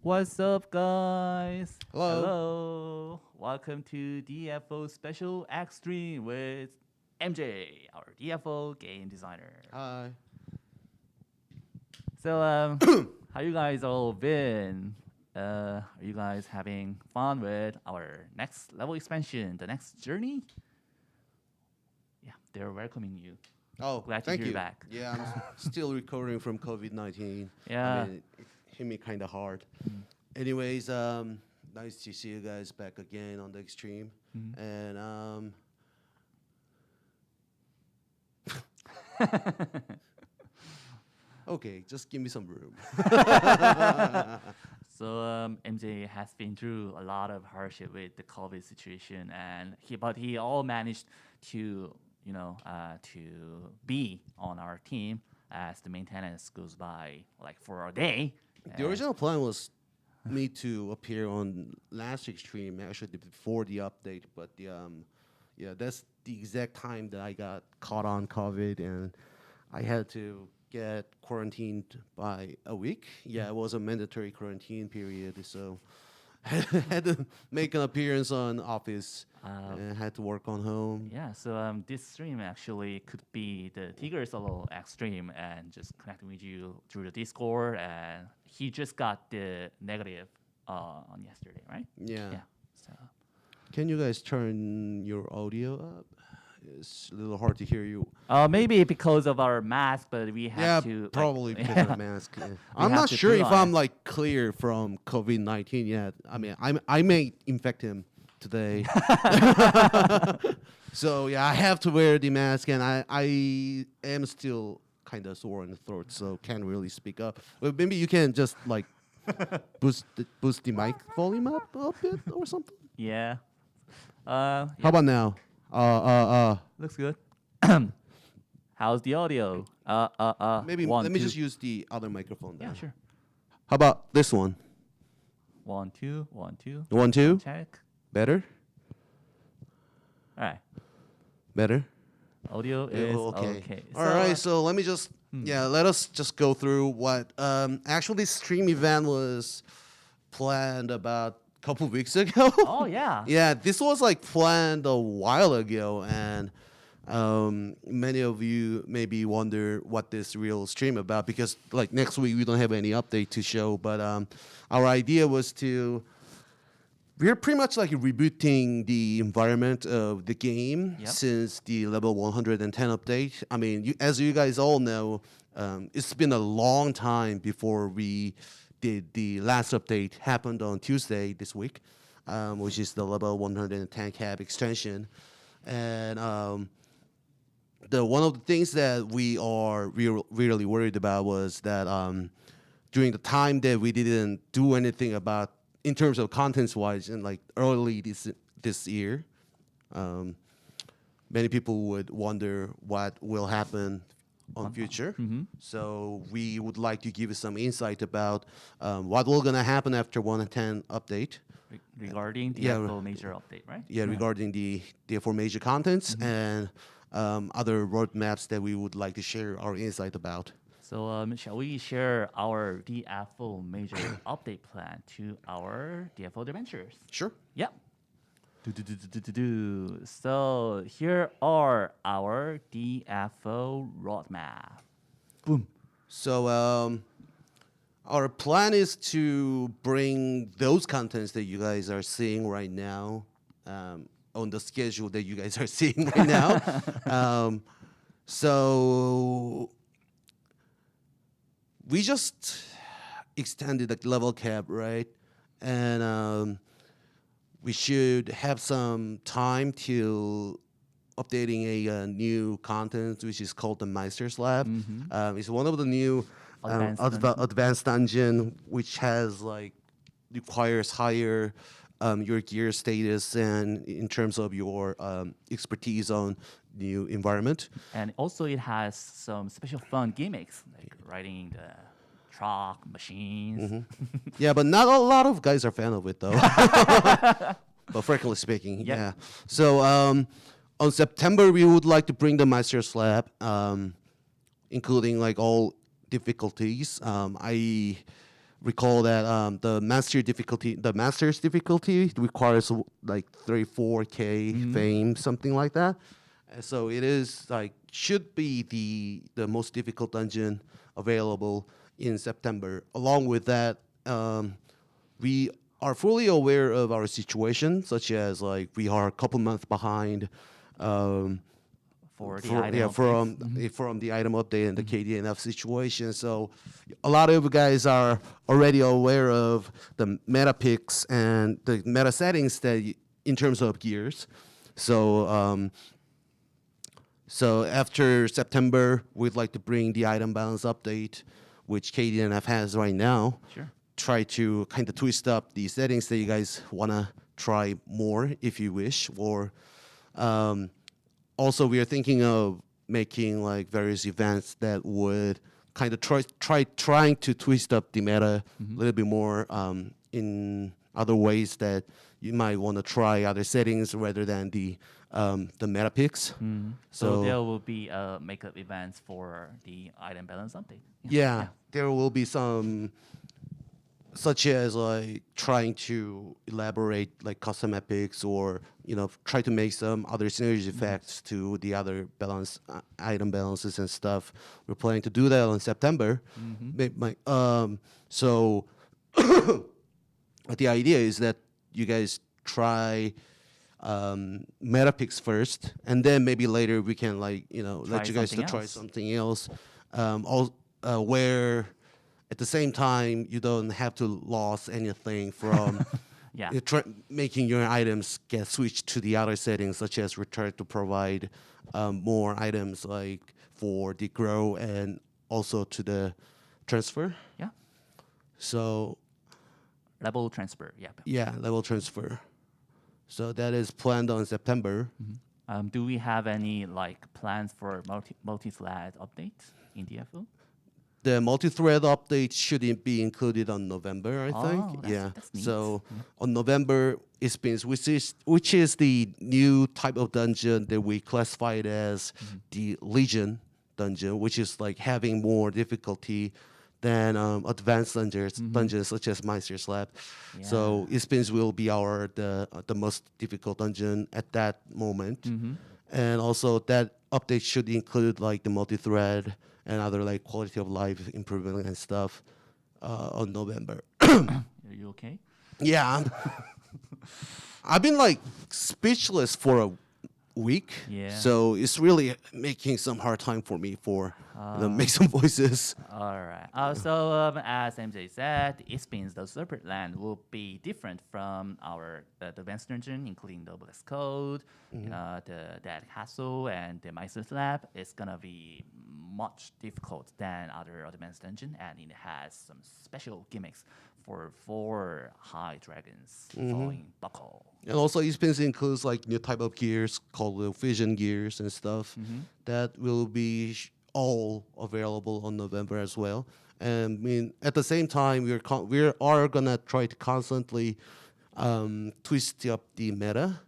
What's up, guys? Hello. Hello. Welcome to DFO Special ExStream with MJ, our DFO game designer. Hi. So, how you guys all been? Are you guys having fun with our next level expansion, the next journey? Yeah, they're welcoming you. Oh, Glad to thank hear you. back. Yeah, I'm still recovering from COVID-19. Yeah. I mean, it hit me kind of hard. Anyways, nice to see you guys back again on the ExStream. And okay, just give me some room. So MJ has been through a lot of hardship with the COVID situation, and he all managed to to be on our team as the maintenance goes by like for a day. The original plan was me to appear on last week's stream, actually before the update, but yeah, that's the exact time that I got caught on COVID, and I had to get quarantined by a week. Yeah, it was a mandatory quarantine period, so had to make an appearance on office and had to work on home. Yeah, so this stream actually could be the Tigger solo ExStream and just connecting with you through the Discord, and he just got the negative on yesterday, right? Yeah. Yeah. So Can you guys turn your audio up? It's a little hard to hear you. maybe because of our mask, but we have to like, probably because of the mask. Yeah. I'm have not to sure if realize. I'm like clear from COVID-19 yet. I mean, I may infect him today. So yeah, I have to wear the mask, and I am still kind of sore in the throat, so can't really speak up. But maybe you can just like boost the mic volume up a bit or something. Yeah. How about now? Looks good. How's the audio? Maybe One, let me two. just use the other microphone. Yeah, Then. sure. How about this one? 1, 2, 1, 2. 1, 2. Check. Better. All right. Better. Audio Yeah, is okay. okay. All right, so let me just let us just go through what actually this stream event was planned about a couple weeks ago. Oh yeah. Yeah, this was like planned a while ago, and many of you maybe wonder what this real stream about, because like next week we don't have any update to show, but our idea was to we're pretty much like rebooting the environment of the game Yep. since the level 110 update. I mean, as you guys all know, it's been a long time before we did the last update. Happened on Tuesday this week, which is the level 110 cap extension. And the one of the things that we are really worried about was that during the time that we didn't do anything about in terms of contents-wise, and like early this year, many people would wonder what will happen on future. So we would like to give you some insight about what will gonna happen after 110 update. Regarding the Yeah. actual major update, right? Yeah, regarding the formation contents and other roadmaps that we would like to share our insight about. So shall we share our DFO major update plan to our DFO adventures? Sure. Yep. So here are our DFO roadmap. Boom. So our plan is to bring those contents that you guys are seeing right now on the schedule that you guys are seeing right now. So we just extended the level cap, right? And we should have some time till updating a new content, which is called the Meister's Lab. It's one of the new advanced dungeon, which has like requires higher your gear status and in terms of your expertise on new environment. And also it has some special fun gimmicks, like riding the truck, machines. Yeah, but not a lot of guys are fan of it though. But frankly speaking, Yep. yeah. So on September we would like to bring the Meister's Lab, including like all difficulties. I recall that the master's difficulty requires like 34K fame, something like that. And so it is like should be the most difficult dungeon available in September. Along with that, we are fully aware of our situation, such as like we are a couple months behind. For the item updates. From the item update and the KDNF situation. So a lot of you guys are already aware of the meta picks and the meta settings in terms of gears. So so after September, we'd like to bring the item balance update, which KDNF has right now. Sure. Try to kind of twist up the settings that you guys want to try more if you wish, or also, we are thinking of making like various events that would kind of trying to twist up the meta a little bit more in other ways that you might want to try other settings rather than the meta picks. So there will be makeup events for the item balance update. Yeah, there will be some, such as like trying to elaborate like custom epics, or try to make some other synergy effects to the other item balances and stuff. We're planning to do that in September. So the idea is that you guys try meta picks first, and then maybe later we can let you guys to try something else. Where at the same time, you don't have to lose anything from making your items get switched to the other settings, such as return to provide more items like for the grow and also to the transfer. Yeah. So level transfer. Yeah, level transfer. So that is planned on September. Do we have any plans for multi-thread updates in DFO? The multi-thread update should be included on November, I think. That's neat. So on November, it spins, which is the new type of dungeon that we classified as the Legion dungeon, which is like having more difficulty than advanced dungeons such as Meister's Lab. Yeah. So Ispins will be the most difficult dungeon at that moment. And also that update should include like the multi-thread and other like quality of life improvement and stuff on November. Are you okay? Yeah. I've been like speechless for a week. Yeah. So it's really making some hard time for me for make some voices. All right. So as MJ said, Ispins, the separate land, will be different from our the advanced dungeon, including the Bless Code, the Dead Castle, and the Meister's Lab. It's gonna be much difficult than other advanced dungeon, and it has some special gimmicks for 4 high dragons following buckle. And also Ispins includes like new type of gears called the Vision gears and stuff that will be all available on November as well. And I mean, at the same time, we are gonna try to constantly twist up the meta.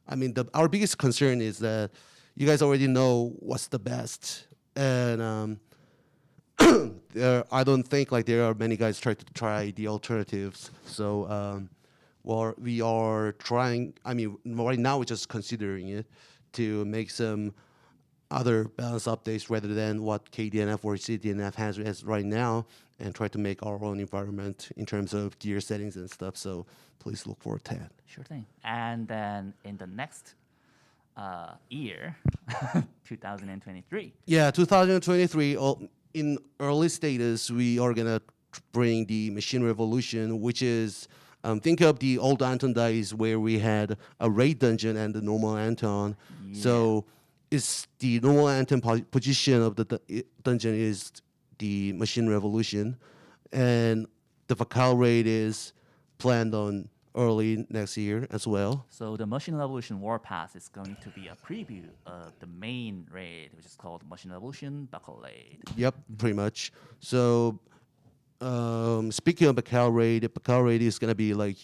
I mean, our biggest concern is that you guys already know what's the best, and I don't think like there are many guys try the alternatives. So we are trying. I mean, right now we're just considering it to make some other balance updates rather than what KDNF or CDNF has as right now, and try to make our own environment in terms of gear settings and stuff. So please look forward to that. Sure thing. And then in the next year, 2023. Yeah, 2023. In early status, we are gonna bring the Machine Revolution, which is think of the old Anton days where we had a raid dungeon and the normal Anton. Yeah. So it's the normal Anton position of the dungeon is the Machine Revolution, and the Vakal raid is planned on early next year as well. So the Machine Revolution Warpath is going to be a preview of the main raid, which is called Machine Revolution Buckle Raid. Yep, pretty much. So speaking of Vakal raid is gonna be like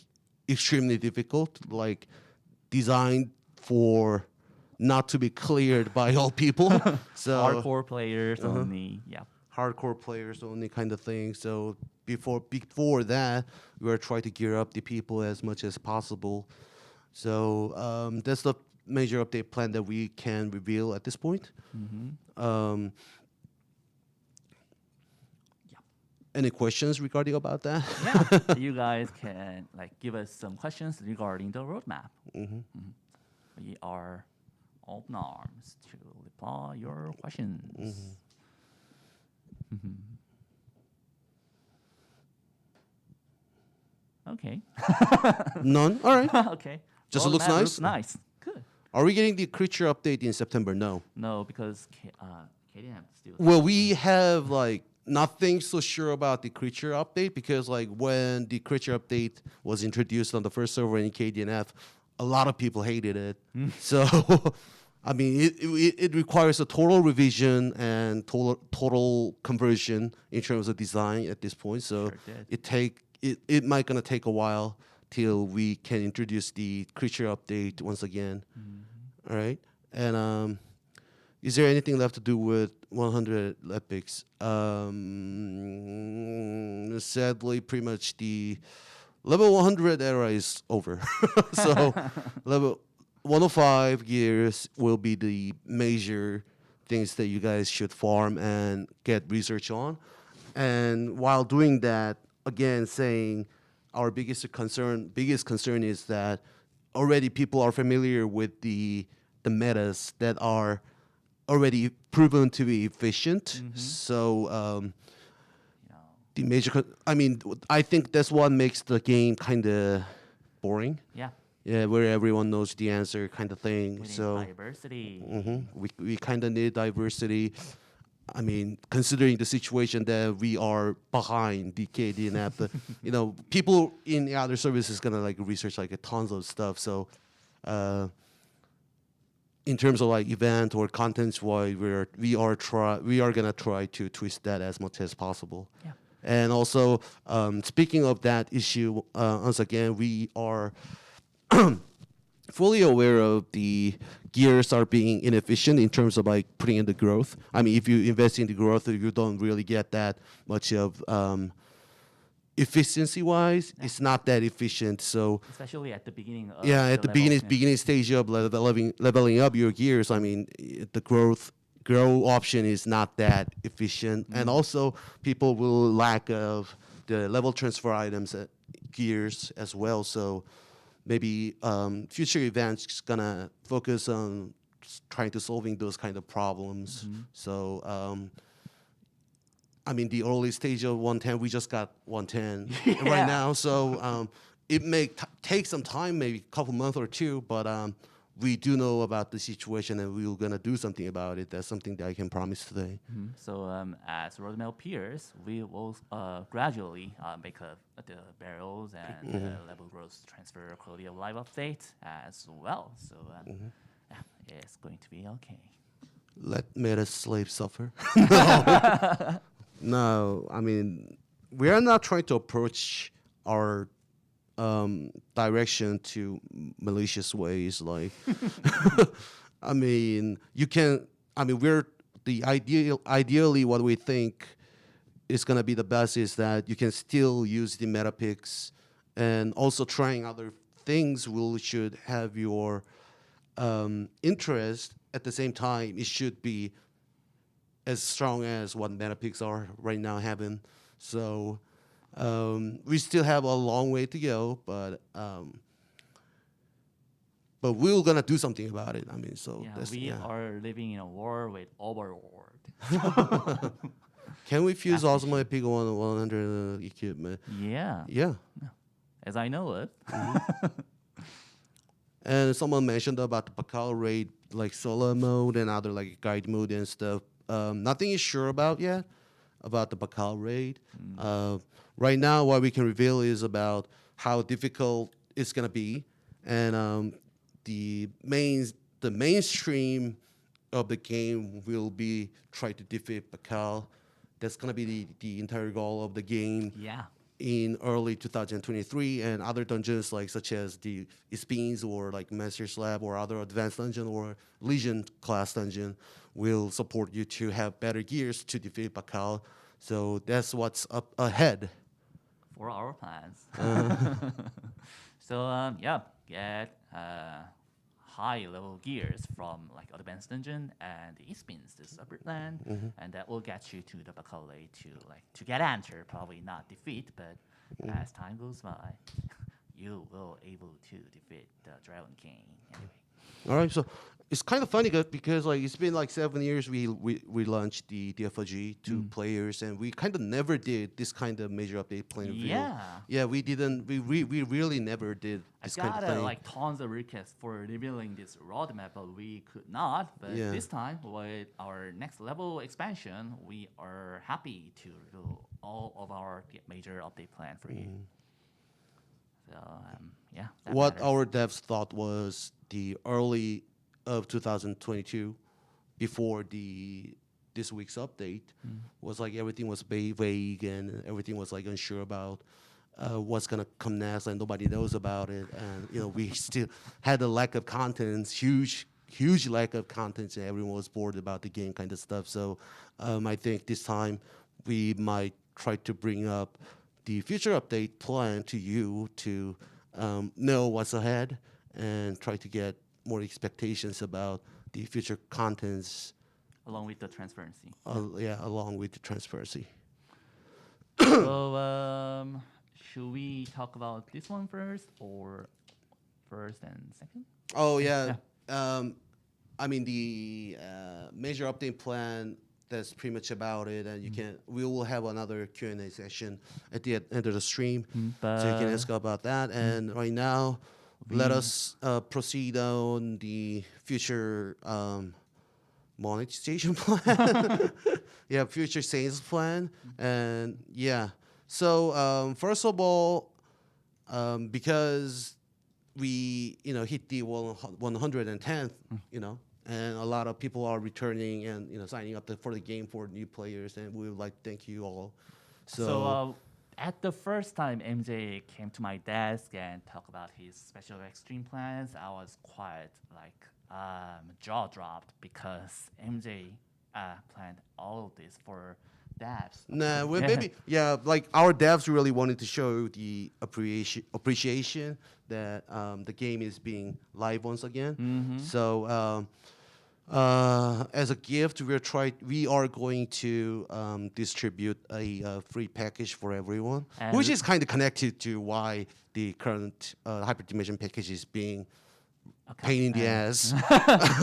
extremely difficult, like designed for not to be cleared by all people. So Hardcore players only. Yeah. hardcore players only kind of thing. So before that, we were trying to gear up the people as much as possible. So that's the major update plan that we can reveal at this point. Um, Any questions regarding about that? Yeah, you guys can like give us some questions regarding the roadmap. We are open arms to reply your questions. Okay. None. All right. Okay. Just looks Roadmap nice? Looks nice. Good. Are we getting the creature update in September? No. No, because KDM still. Well, we have like nothing so sure about the creature update because like when the creature update was introduced on the first server in KDNF, a lot of people hated it. So, I mean, it requires a total revision and total conversion in terms of design at this point. So Sure did. it might gonna take a while till we can introduce the creature update once again. All right, and is there anything left to do with 100 epics? Sadly, pretty much the level 100 era is over. So level 105 gears will be the major things that you guys should farm and get research on. And while doing that, again, saying our biggest concern is that already people are familiar with the metas that are already proven to be efficient. So Yeah. the major, I think that's what makes the game kind of boring. Yeah. Yeah, where everyone knows the answer, kind of thing. We need So diversity. we kind of need diversity. I mean, considering the situation that we are behind the KD app, people in the other services gonna like research like a tons of stuff. So, in terms of like event or contents, why we are gonna try to twist that as much as possible. Yeah. And also, speaking of that issue, once again, we are fully aware of the gears are being inefficient in terms of like putting in the growth. I mean, if you invest in the growth, you don't really get that much of efficiency-wise. Yeah. It's not that efficient. So Especially at the beginning of yeah, at the level. beginning stage of leveling up your gears, I mean, the grow option is not that efficient, and also people will lack of the level transfer items at gears as well. So maybe future events gonna focus on trying to solving those kind of problems. So I mean, the early stage of 110, we just got 110 right now. So it may take some time, maybe a couple months or two, but we do know about the situation and we're gonna do something about it. That's something that I can promise today. So as roadmap peers, we will gradually make the barrels and the level growth transfer quality of life update as well. So yeah, it's going to be okay. Let meta slaves suffer. No. No, I mean, we are not trying to approach our direction to malicious ways. Like, I mean, we're the ideally what we think is gonna be the best is that you can still use the meta picks and also trying other things should have your interest at the same time. It should be as strong as what meta picks are right now having. So we still have a long way to go, but we're gonna do something about it. I mean, so Yeah, we are living in a war with overlord. Can we fuse Osmo Epic on 100 equipment? Yeah, Yeah. as I know it. And someone mentioned about the Bakal raid, like solo mode and other like guide mode and stuff. Nothing is sure about yet about the Bakal raid. Right now, what we can reveal is about how difficult it's gonna be, and the mainstream of the game will be try to defeat Bakal. That's gonna be the entire goal of the game. Yeah. In early 2023, and other dungeons like such as the Spines or like Master's Lab or other advanced dungeon or Legion class dungeon will support you to have better gears to defeat Bakal. So that's what's up ahead. For our plans. Uh, So yeah, get high level gears from like Advanced Dungeon and the East Spins, the separate land, and that will get you to the Bakale to get enter, probably not defeat, but as time goes by, you will able to defeat the Dragon King. Anyway. All right, so it's kind of funny because like it's been like 7 years we launched the DFOG to players, and we kind of never did this kind of major update plan reveal. Yeah. Yeah, we didn't. We really never did this I kind got of thing. like tons of requests for revealing this roadmap, but we could not. But Yeah. this time, with our next level expansion, we are happy to reveal all of our major update plan for you. So yeah. that What matters. our devs thought was the early of 2022, before this week's update, was like everything was vague and everything was like unsure about what's gonna come next, and nobody knows about it. And we still had a lack of contents, huge lack of contents, and everyone was bored about the game kind of stuff. So I think this time we might try to bring up the future update plan to you to know what's ahead and try to get more expectations about the future contents. Along with the transparency. Along with the transparency. So should we talk about this one first, or first and second? Oh yeah. I mean the major update plan. That's pretty much about it, and we will have another Q&A session at the end of the stream, so you can ask about that. And right now, let us proceed on the future monetization plan. Yeah, future sales plan, and yeah. So first of all, because we hit the 110th, and a lot of people are returning and signing up for the game for new players, and we would like to thank you all. So at the first time MJ came to my desk and talked about his special ExStream plans, I was quite like jaw dropped, because MJ planned all of this for devs. Nah, well, maybe like our devs really wanted to show the appreciation that the game is being live once again. So as a gift, we are going to distribute a free package for everyone, which is kind of connected to why the current hyperdimension package is being pain in the ass.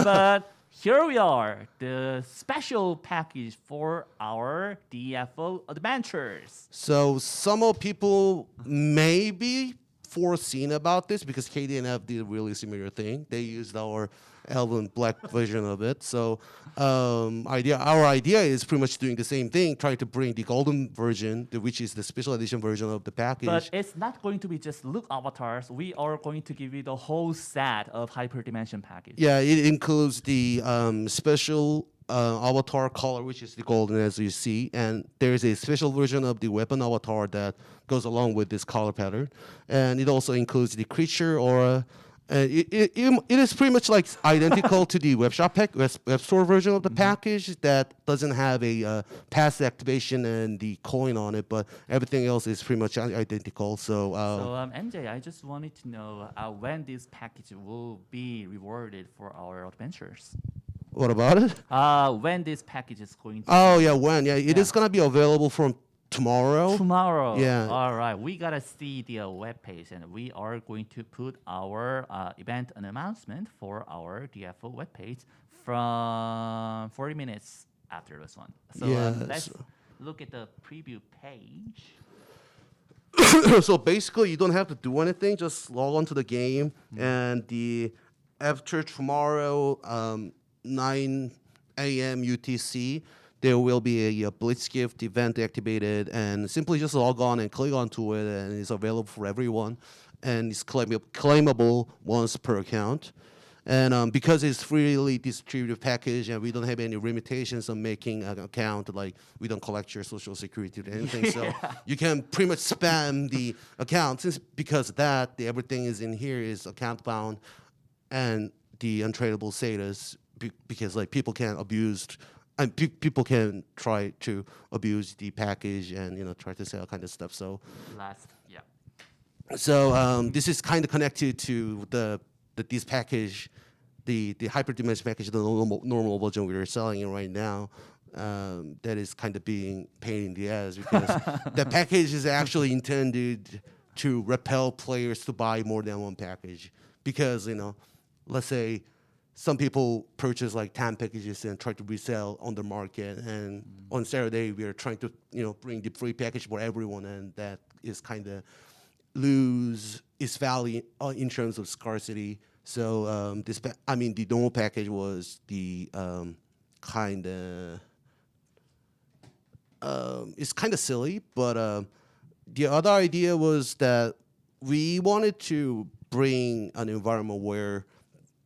But here we are, the special package for our DFO adventures. So some of people may be foreseen about this because KDNF did a really similar thing. They used our Elven Black version of it. So our idea is pretty much doing the same thing, trying to bring the golden version, which is the special edition version of the package. But it's not going to be just look avatars. We are going to give you the whole set of hyperdimension package. Yeah, it includes the special avatar color, which is the golden, as you see, and there is a special version of the weapon avatar that goes along with this color pattern, and it also includes the creature aura. And it is pretty much like identical to the web store version of the package that doesn't have a pass activation and the coin on it, but everything else is pretty much identical. So MJ, I just wanted to know when this package will be rewarded for our adventures. what about it? When this package is going to Oh yeah, when? Yeah, it is gonna be available from tomorrow. tomorrow. Yeah. All right. We gotta see the webpage, and we are going to put our event announcement for our DFO webpage from 40 minutes after this one. So let's look at the preview page. So basically, you don't have to do anything. Just log on to the game, and after tomorrow, 9 a.m. UTC, there will be a Blitz gift event activated, and simply just log on and click onto it, and it's available for everyone, and it's claimable once per account. And because it's freely distributed package, and we don't have any limitations on making an account, like we don't collect your social security or anything, so you can pretty much spam the account. Because of that, everything is in here is account bound, and the untradeable status because like people can abuse and people can try to abuse the package and try to sell kind of stuff. So Yeah. this is kind of connected to this package, the hyperdimension package, the normal version we are selling right now. That is kind of being pain in the ass because the package is actually intended to repel players to buy more than one package. Because let's say some people purchase like 10 packages and try to resell on the market, and on Saturday we are trying to bring the free package for everyone, and that is kind of lose its value in terms of scarcity. So the normal package was the kind of it's kind of silly, but the other idea was that we wanted to bring an environment where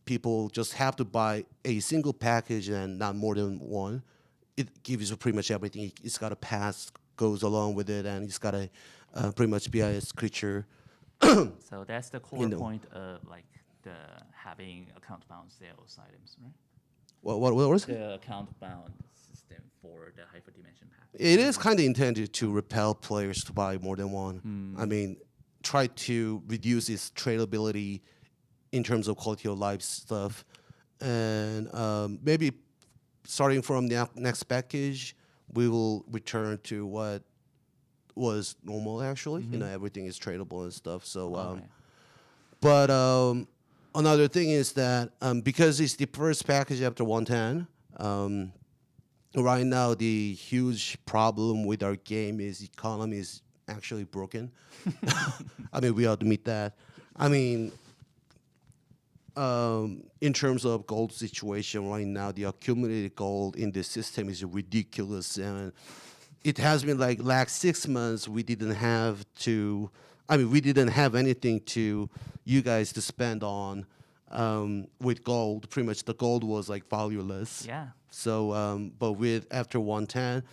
people just have to buy a single package and not more than one. It gives you pretty much everything. It's got a pass goes along with it, and it's got a pretty much BIS creature. So that's the core point of like the having account bound sales items, right? What was it? The account bound system for the hyperdimension package. It is kind of intended to repel players to buy more than one. I mean, try to reduce its tradability in terms of quality of life stuff, and maybe starting from the next package, we will return to what was normal. Actually, everything is tradable and stuff. So, but another thing is that because it's the first package after 110. Right now, the huge problem with our game is economy is actually broken. I mean, we admit that. I mean, in terms of gold situation right now, the accumulated gold in the system is ridiculous, and it has been like last 6 months we didn't have anything to you guys to spend on with gold. Pretty much the gold was like valueless. Yeah. So, but with after 110,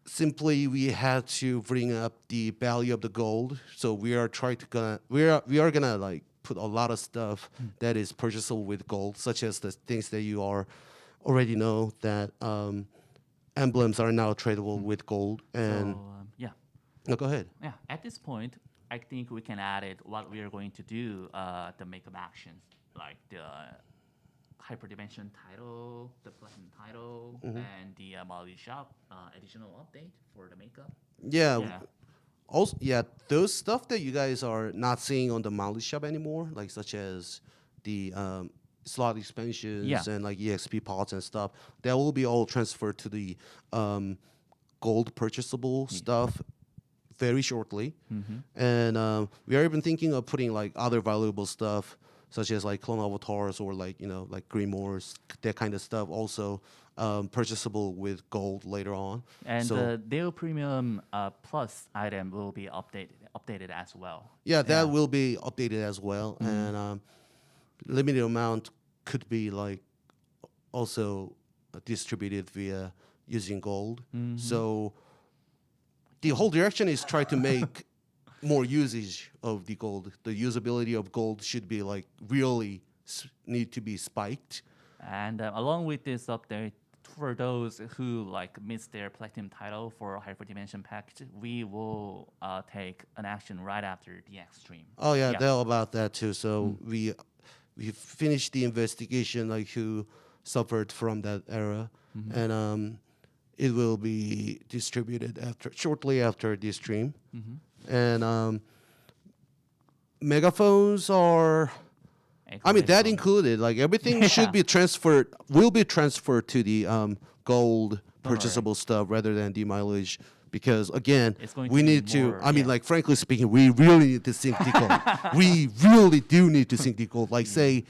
simply we had to bring up the value of the gold. So we are gonna like put a lot of stuff that is purchasable with gold, such as the things that you already know that emblems are now tradable with gold. And no, go ahead. Yeah. At this point, I think we can add it what we are going to do, the makeup actions, like the hyperdimension title, the platinum title, and the Molly shop additional update for the makeup. Yeah. Also, those stuff that you guys are not seeing on the Molly shop anymore, like such as the slot expansions and like EXP pods and stuff, that will be all transferred to the gold purchasable stuff very shortly. And we are even thinking of putting like other valuable stuff, such as like clone avatars or like like grimoires, that kind of stuff, also purchasable with gold later on. And the Deo Premium Plus item will be updated as well. Yeah, that will be updated as well, and limited amount could be like also distributed via using gold. So the whole direction is try to make more usage of the gold. The usability of gold should be like really need to be spiked. And along with this update, for those who like missed their platinum title for hyperdimension package, we will take an action right after the ExStream. Oh yeah, they're about that too. So we finished the investigation, like who suffered from that era, and it will be distributed shortly after the stream. And megaphones are, I mean, that included, like everything should be transferred, will be transferred to the gold purchasable stuff rather than the mileage. Because again, we need to, I mean, like frankly speaking, we really need to sync the gold. We really do need to sync the gold. Like say,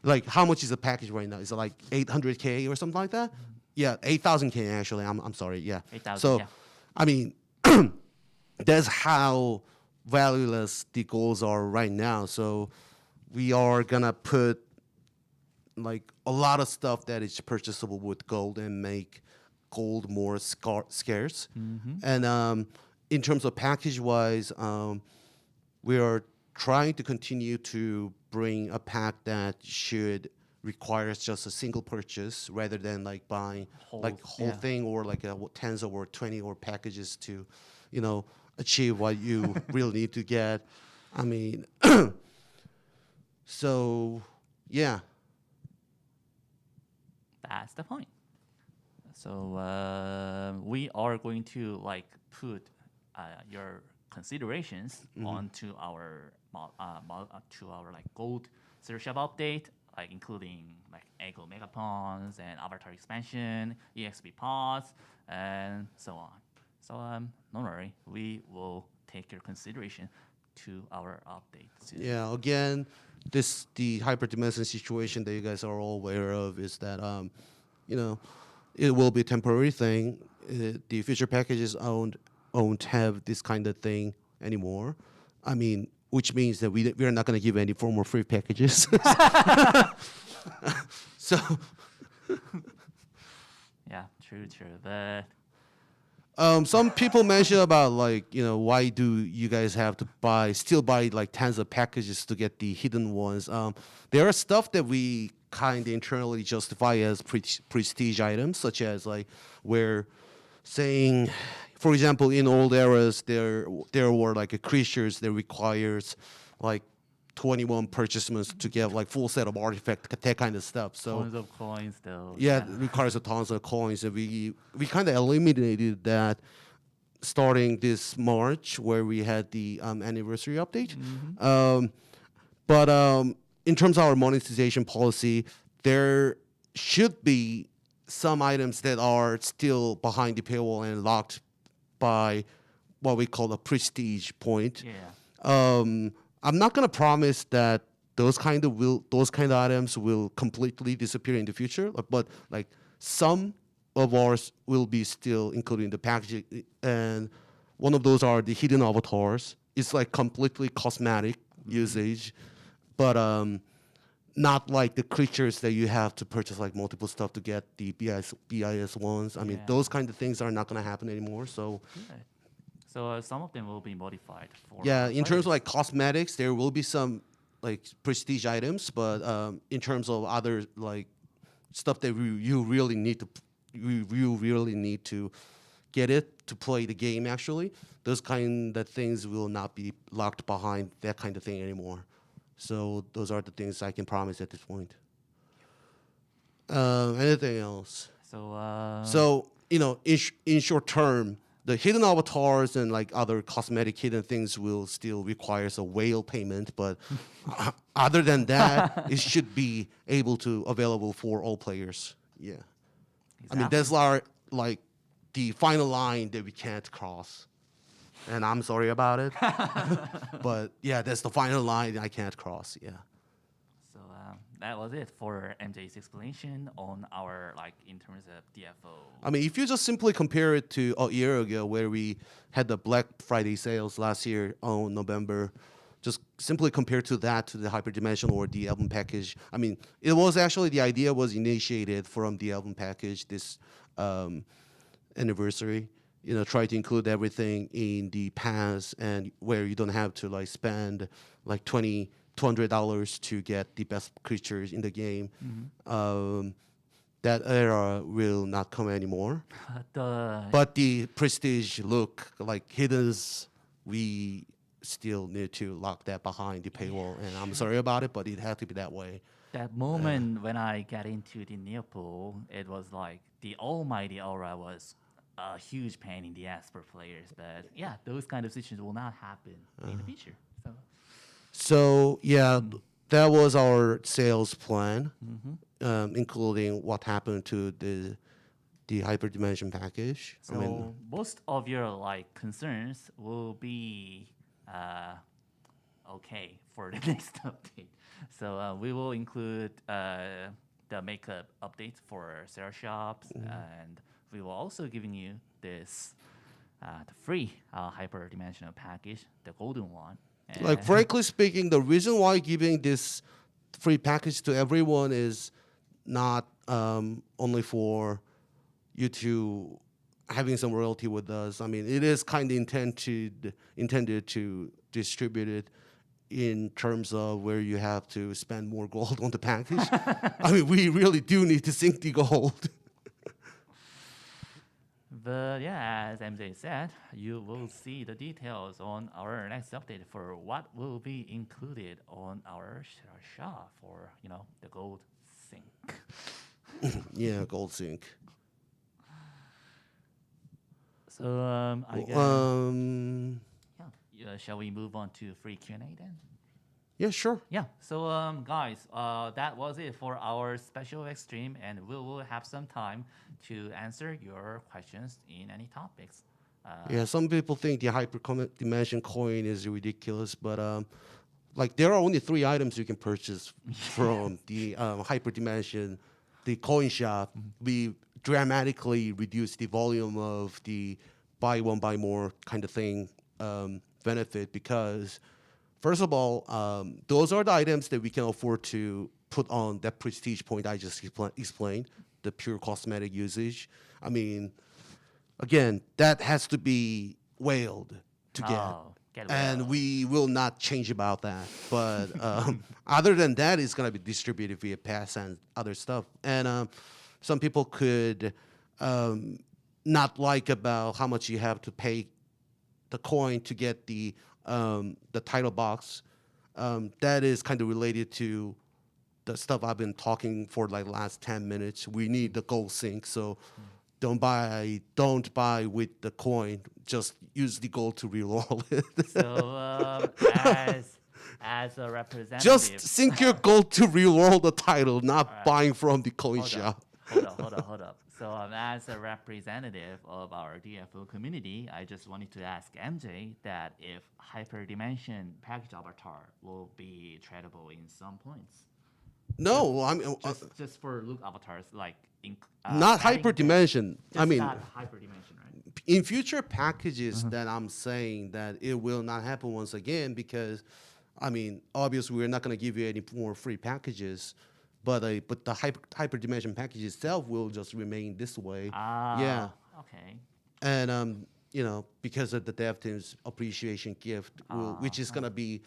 like how much is a package right now? Is it like 800K or something like that? Yeah, 8,000K actually. I'm sorry. Yeah. 8,000. So, I mean, that's how valueless the golds are right now. So we are gonna put like a lot of stuff that is purchasable with gold and make gold more scarce. And in terms of package wise, we are trying to continue to bring a pack that should requires just a single purchase rather than like buying like whole Yeah. thing or like a tens or 20 or packages to, you know, achieve what you really need to get. I mean, so yeah. That's the point. So we are going to like put your considerations onto our to our like gold search shop update, like including like Ego Megapons and Avatar expansion, EXP pods, and so on. So don't worry, we will take your consideration to our update soon. Yeah, again, the hyperdimension situation that you guys are all aware of is that you know, it will be a temporary thing. The future packages won't have this kind of thing anymore. I mean, which means that we're not going to give any form of free packages. So Yeah, true, but some people mention about like, you know, why do you guys have to still buy like tons of packages to get the hidden ones? There are stuff that we kind of internally justify as prestige items, such as like we're saying, for example, in old eras there were like creatures that requires like 21 purchasements to get like full set of artifact, that kind of stuff. So tons of coins though. yeah, it requires a tons of coins, and we kind of eliminated that starting this March, where we had the anniversary update. But in terms of our monetization policy, there should be some items that are still behind the paywall and locked by what we call a prestige point. Yeah. I'm not gonna promise that those kind of items will completely disappear in the future, but like some of ours will be still included in the package, and one of those are the hidden avatars. It's like completely cosmetic usage, but not like the creatures that you have to purchase like multiple stuff to get the BIS ones. I mean, Yeah. those kind of things are not gonna happen anymore. So Good. So some of them will be modified for yeah, our in terms of players. like cosmetics, there will be some like prestige items, but in terms of other like stuff that you really need to you really need to get it to play the game, actually those kind of things will not be locked behind that kind of thing anymore. So those are the things I can promise at this point. Anything else? So you know, in short term, the hidden avatars and like other cosmetic hidden things will still requires a whale payment, but other than that, it should be able to available for all players. Yeah, I mean that's our like the final line that we can't cross, and I'm sorry about it, but yeah, that's the final line I can't cross. Yeah. So that was it for MJ's explanation on our like in terms of DFO. I mean, if you just simply compare it to a year ago where we had the Black Friday sales last year on November, just simply compare to that to the hyperdimensional or the album package. I mean, it was actually the idea was initiated from the album package this anniversary. You know, try to include everything in the pass and where you don't have to like spend like $200 to get the best creatures in the game. That era will not come anymore. But the prestige look, like hiddens, we still need to lock that behind the paywall. And I'm sorry about it, but it had to be that way. That moment when I got into the Neopool, it was like the almighty aura was a huge pain in the ass for players. But yeah, those kind of situations will not happen in the future. So yeah, that was our sales plan, including what happened to the hyperdimension package. So most of your like concerns will be okay for the next update. So we will include the makeup updates for Sarah shops, and we will also giving you this the free hyperdimensional package, the golden one. Like frankly speaking, the reason why giving this free package to everyone is not only for you to having some royalty with us. I mean, it is kind of intended to distribute it in terms of where you have to spend more gold on the package. I mean, we really do need to sink the gold. But yeah, as MJ said, you will see the details on our next update for what will be included on our shop for the gold sink. Yeah, gold sink. So I guess yeah. Shall we move on to free Q&A then? Yeah, sure. Yeah. So guys, that was it for our special extreme, and we will have some time to answer your questions in any topics. Yeah, some people think the dimension coin is ridiculous, but like there are only 3 items you can purchase from the hyperdimension, the coin shop. We dramatically reduce the volume of the buy one buy more kind of thing benefit because first of all, those are the items that we can afford to put on that prestige point I just explained, the pure cosmetic usage. I mean, again, that has to be whaled to get. Get And well. we will not change about that. But other than that, it's going to be distributed via pass and other stuff. And some people could not like about how much you have to pay the coin to get the title box. That is kind of related to the stuff I've been talking for like the last 10 minutes. We need the gold sync, so don't buy with the coin. Just use the gold to reroll it. So as a representative, Just sync your gold to reroll the title, not Alright. buying from the coin hold shop. up, hold up. So as a representative of our DFO community, I just wanted to ask MJ that if hyperdimension package avatar will be tradable in some points. No, I mean Just for look avatars, like not adding them. hyperdimension. Just I mean, not hyperdimension, right? in future packages that I'm saying that it will not happen once again because, I mean, obviously we're not going to give you any more free packages, but the hyperdimension package itself will just remain this way. Yeah, Okay. and because of the dev team's appreciation gift, which is going to be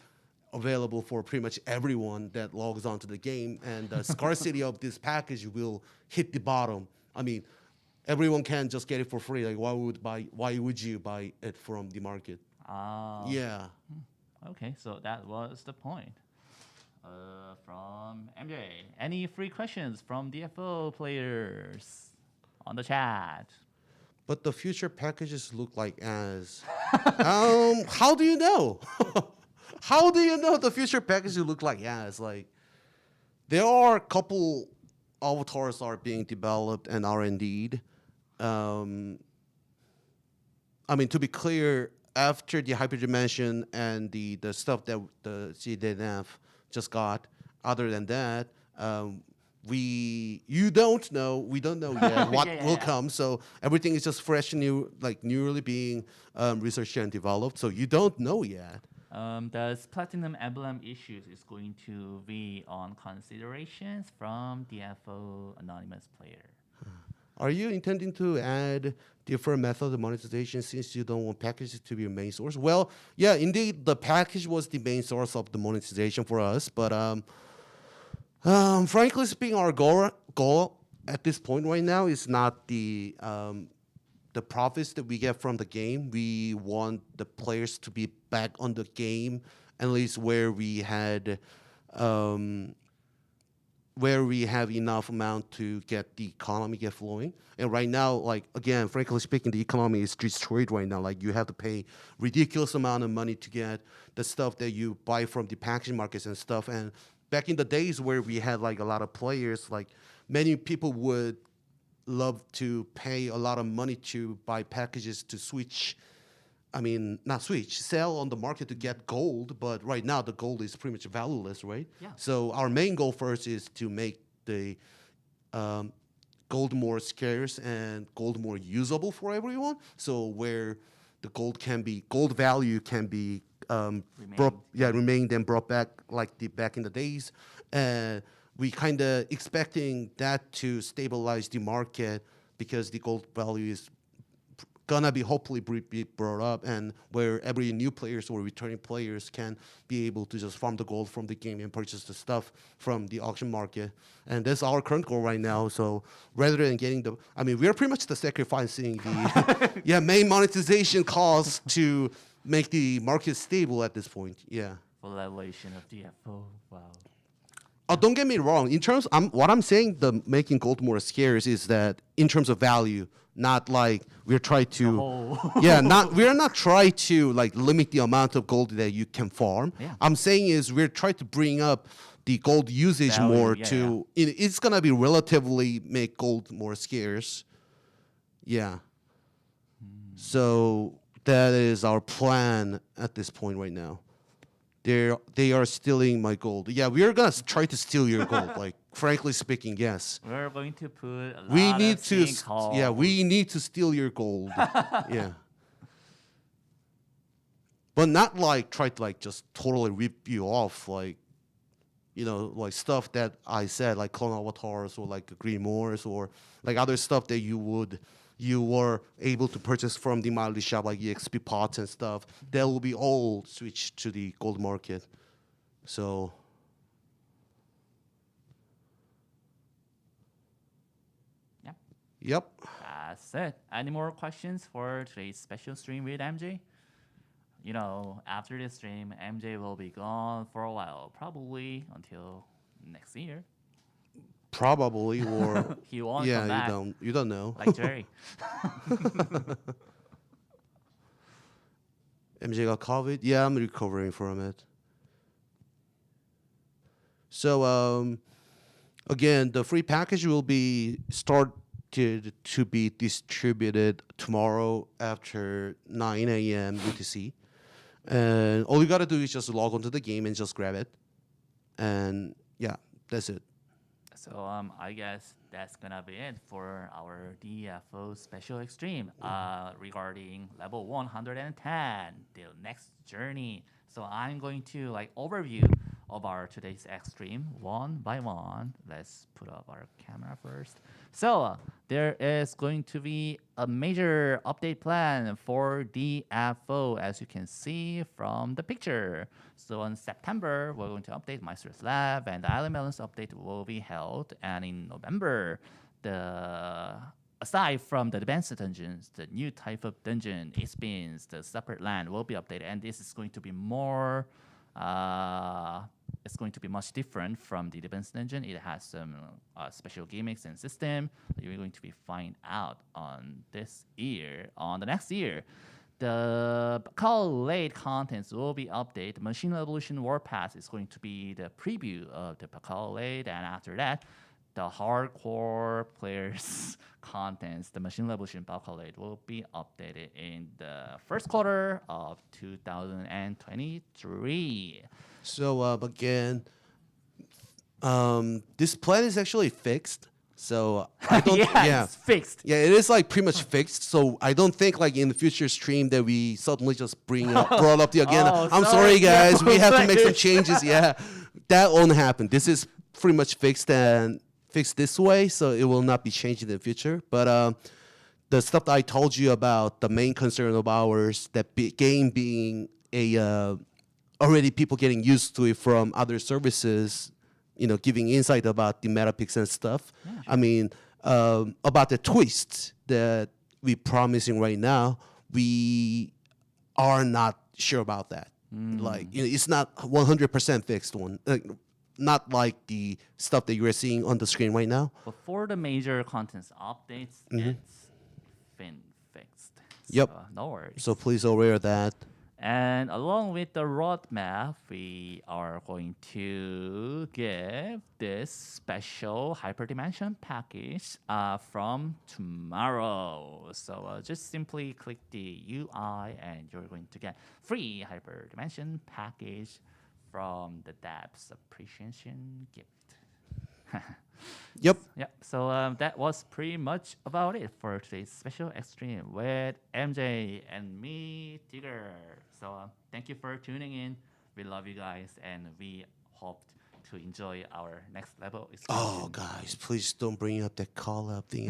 available for pretty much everyone that logs onto the game, and the scarcity of this package will hit the bottom. I mean, everyone can just get it for free. Like, why would you buy it from the market? Yeah. Okay, so that was the point. From MJ, any free questions from DFO players on the chat? But the future packages look like as. How do you know? How do you know the future packages look like as? Like, there are a couple avatars are being developed and R&D'd. I mean, to be clear, after the hyperdimension and the stuff that the CDNF just got, other than that, we don't know yet what will come. So everything is just fresh and new, like newly being researched and developed. So you don't know yet. Does Platinum Emblem issues is going to be on considerations from DFO anonymous player? Are you intending to add different methods of monetization since you don't want packages to be your main source? Well, yeah, indeed, the package was the main source of the monetization for us. But frankly speaking, our goal at this point right now is not the profits that we get from the game. We want the players to be back on the game, at least where we had. Where we have enough amount to get the economy get flowing. And right now, like, again, frankly speaking, the economy is destroyed right now. Like, you have to pay ridiculous amount of money to get the stuff that you buy from the packaging markets and stuff. And back in the days where we had like a lot of players, like many people would love to pay a lot of money to buy packages to switch. I mean, not switch, sell on the market to get gold, but right now the gold is pretty much valueless, right? Yeah. So our main goal first is to make the gold more scarce and gold more usable for everyone. So where the gold value can be remained and brought back like back in the days. And we kind of expecting that to stabilize the market because the gold value is gonna be hopefully be brought up, and where every new players or returning players can be able to just farm the gold from the game and purchase the stuff from the auction market. And that's our current goal right now. So rather than getting I mean, we're pretty much the sacrificing the main monetization costs to make the market stable at this point. Yeah. Full evaluation of DFO. Wow. Oh, don't get me wrong. In terms, what I'm saying, the making gold more scarce is that in terms of value, not like we're trying to, we're not trying to like limit the amount of gold that you can farm. Yeah. I'm saying is we're trying to bring up the gold usage Value, more yeah, to. It's gonna be relatively make gold more scarce. Yeah. So that is our plan at this point right now. They are stealing my gold. Yeah, we are gonna try to steal your gold. Like, frankly speaking, yes. We're going to put a lot We need of to. sinkholes. Yeah, we need to steal your gold. Yeah. But not like try to like just totally rip you off, like, like stuff that I said, like clone avatars or like grimoires or like other stuff that you were able to purchase from the mildly shop, like EXP pots and stuff. That will be all switched to the gold market. So. Yep. Yep. That's it. Any more questions for today's special stream with MJ? After this stream, MJ will be gone for a while, probably until next year. Probably, or He won't come back. you don't know. Like Jerry. MJ got COVID. Yeah, I'm recovering from it. So again, the free package will be started to be distributed tomorrow after 9 a.m. UTC. And all you gotta do is just log onto the game and just grab it. And yeah, that's it. So I guess that's gonna be it for our DFO special extreme regarding level 110, the next journey. So I'm going to like overview of our today's extreme one by one. Let's put up our camera first. So there is going to be a major update plan for DFO, as you can see from the picture. So in September, we're going to update Meister's Lab, and the Island Melons update will be held. And in November, aside from the advanced dungeons, the new type of dungeon, Spins, the separate land will be updated, and this is going to be more. It's going to be much different from the advanced dungeon. It has some special gimmicks and system that you're going to be find out on this year. On the next year, the Call Late contents will be updated. Machine Evolution Warpath is going to be the preview of the Call Late, and after that, the hardcore players contents, the Machine Evolution Late, will be updated in the first quarter of 2023. So again, this plan is actually fixed. So I don't. It's fixed. Yeah, it is like pretty much fixed. So I don't think like in the future stream that we suddenly just brought up the again. I'm sorry guys, we have to make some changes. Yeah, that won't happen. This is pretty much fixed and fixed this way, so it will not be changed in the future. But the stuff that I told you about, the main concern of ours, that game being a already people getting used to it from other services, giving insight about the meta picks and stuff. Yeah, sure. I mean, about the twists that we're promising right now, we are not sure about that. Like, it's not 100% fixed one. Not like the stuff that you are seeing on the screen right now. But for the major contents updates, it's been fixed. Yep. So, no worries. So please aware of that. And along with the roadmap, we are going to give this special hyperdimension package from tomorrow. So just simply click the UI and you're going to get free hyperdimension package from the Dabs Appreciation Gift. Yep. So that was pretty much about it for today's special extreme with MJ and me, Tigger. So thank you for tuning in. We love you guys, and we hope to enjoy our next level Oh, expansion. guys, please don't bring up that call up thing.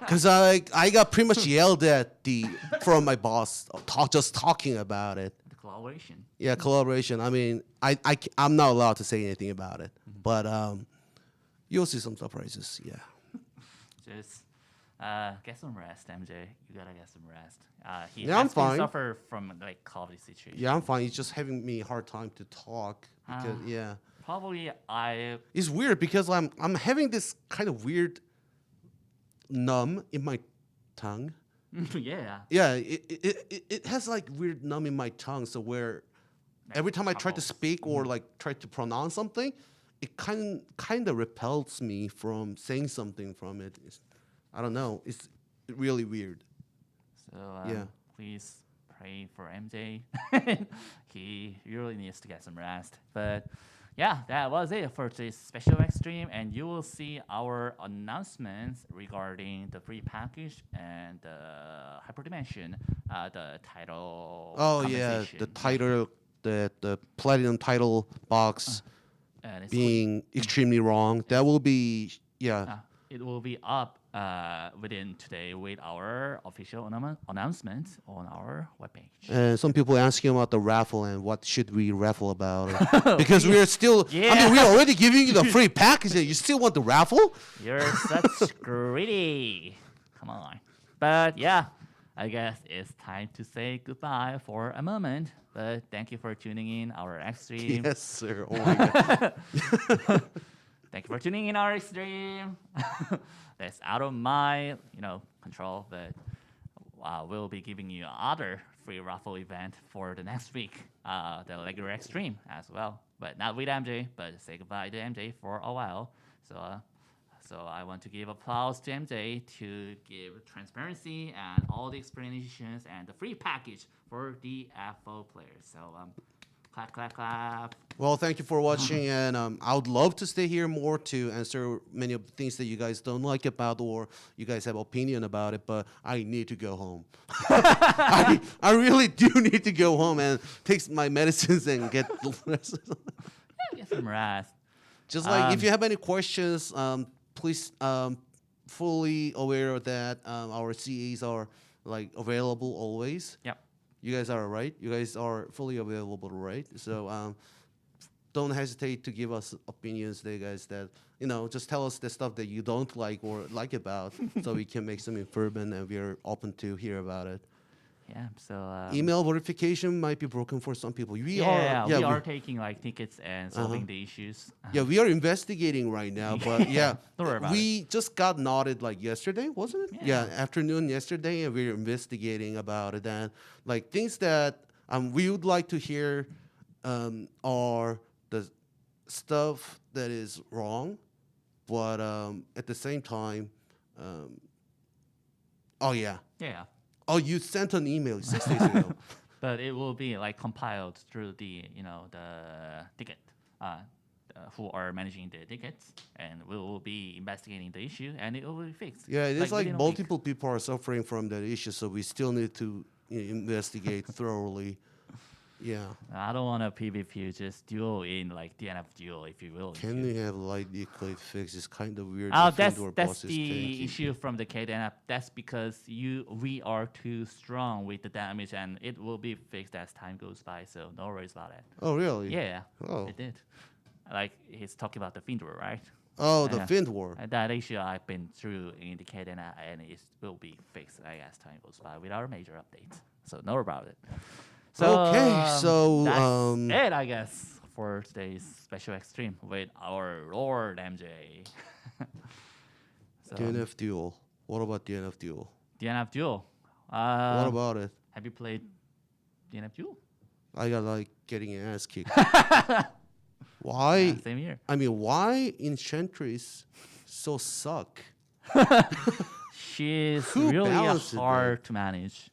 Because I got pretty much yelled at from my boss just talking about it. The collaboration. Yeah, collaboration. I mean, I'm not allowed to say anything about it, but you'll see some surprises. Yeah. Just get some rest, MJ. You gotta get some rest. He Yeah, I'm has been fine. suffer from like COVID situation. Yeah, I'm fine. He's just having me a hard time to talk because yeah, Probably it's weird because I'm having this kind of weird numb in my tongue. yeah. Yeah, it has like weird numb in my tongue. So where every time I try to troubles. speak or like try to pronounce something, it kind of repels me from saying something from it. I don't know. It's really weird. So Yeah. please pray for MJ. He really needs to get some rest. But yeah, that was it for today's special ExStream, and you will see our announcements regarding the free package and the hyperdimension, the title. Oh yeah, compensation. the title, the platinum title box And it's being extremely wrong. That will be it will be up within today with our official announcement on our webpage. And some people asking about the raffle and what should we raffle about because we are still. I mean, we're already giving you the free package. And you still want the raffle? You're such greedy. Come on. But yeah, I guess it's time to say goodbye for a moment. But thank you for tuning in our ExStream. Yes, sir. Oh my god. Thank you for tuning in our ExStream. That's out of my control, but we'll be giving you other free raffle event for the next week, the regular ExStream as well. But not with MJ, but say goodbye to MJ for a while. So I want to give applause to MJ to give transparency and all the explanations and the free package for the FO players. So clap, clap, clap. Well, thank you for watching, and I would love to stay here more to answer many of the things that you guys don't like about or you guys have opinion about it, but I need to go home. I really do need to go home and take my medicines and get Get some rest. just like if you have any questions, please fully aware that our CAs are like available always. Yep. You guys are right. You guys are fully available, right? So don't hesitate to give us opinions, there, guys. That just tell us the stuff that you don't like or like about, so we can make some improvement, and we are open to hear about it. Yeah. So Email verification might be broken for some people. We are taking like tickets and solving the issues. Yeah, we are investigating right now, but yeah, Don't worry about we just got nodded like yesterday, wasn't it? Yeah. Afternoon yesterday, and we're investigating about it. And like things that we would like to hear are the stuff that is wrong, but at the same time, Yeah. oh, you sent an email 6 days ago. But it will be like compiled through the the ticket who are managing the tickets, and we will be investigating the issue, and it will be fixed. Yeah, it's like within a week. multiple people are suffering from that issue, so we still need to investigate thoroughly. Yeah. I don't want to PvP, just duel in like DNF duel if you will. Can we have light decay fix? It's kind of weird. Oh, the that's Findor that's boss is the tanky. issue from the KDNF. That's because we are too strong with the damage, and it will be fixed as time goes by. So no worries about it. Oh, really? Yeah, Oh. it did. Like he's talking about the Findor, right? Oh, the Yeah. Findor. That issue I've been through in the KDNF, and it will be fixed as time goes by with our major updates. So know about it. So, Okay, so, that's it, I guess, for today's special ExStream with our Lord MJ. So, DNF Duel. What about DNF Duel? DNF Duel. What about it? Have you played DNF Duel? I got like getting an ass kicked. Why? Yeah, same here. I mean, why Enchantress so suck? She's Who really balanced it, hard to manage.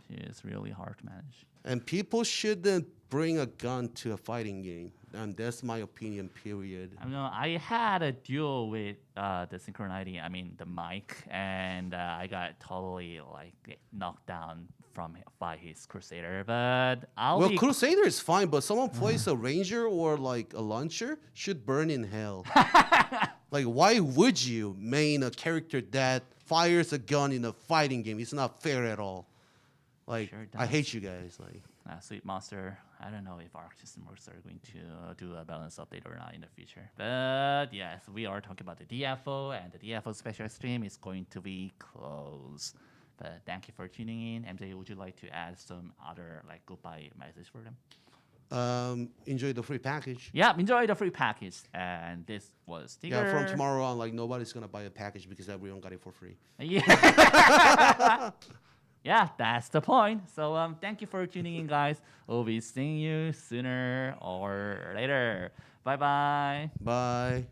She is really hard to manage. And people shouldn't bring a gun to a fighting game. and that's my opinion. Period. I know I had a duel with the Synchronity, I mean the mic, and I got totally like knocked down by his Crusader. But I'll Well, be Crusader is fine, but someone plays a Ranger or like a Launcher should burn in hell. Like, why would you main a character that fires a gun in a fighting game? It's not fair at all. Like, Sure I does. hate you guys. Like, Sweet Monster. I don't know if Arc System Works are going to do a balance update or not in the future. But yes, we are talking about the DFO, and the DFO special stream is going to be closed. But thank you for tuning in. MJ, would you like to add some other like goodbye message for them? enjoy the free package. Yeah, enjoy the free package. And this was Tigger. Yeah, from tomorrow on, like nobody's gonna buy a package because everyone got it for free. Yeah. Yeah, that's the point. So thank you for tuning in, guys. We'll be seeing you sooner or later. Bye-bye. Bye.